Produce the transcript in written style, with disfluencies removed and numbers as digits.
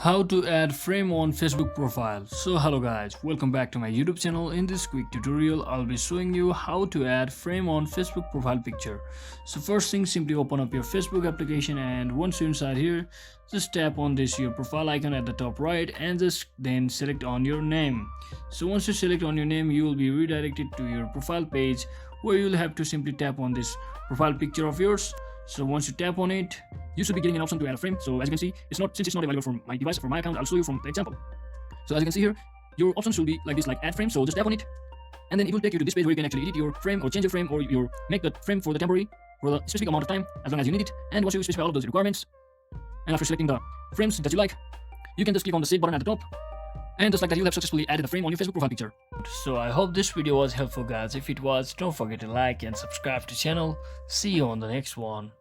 How to add frame on Facebook profile. So hello guys, welcome back to my YouTube channel. In this quick tutorial I'll be showing you how to add frame on Facebook profile picture. So first thing, simply open up your Facebook application, and once you're inside here, just tap on this your profile icon at the top right and just then select on your name. So once you select on your name, you will be redirected to your profile page where you'll have to simply tap on this profile picture of yours. So once you tap on it, you should be getting an option to add a frame. So as you can see, since it's not available from my device, for my account, I'll show you from the example. So as you can see here, your options will be like this, like add frame. So just tap on it, and then it will take you to this page where you can actually edit your frame or change your frame, or make the frame for the temporary for the specific amount of time as long as you need it. And once you specify all of those requirements, and after selecting the frames that you like, you can just click on the save button at the top. And just like that, you have successfully added a frame on your Facebook profile picture. So I hope this video was helpful guys. If it was, don't forget to like and subscribe to the channel. See you on the next one.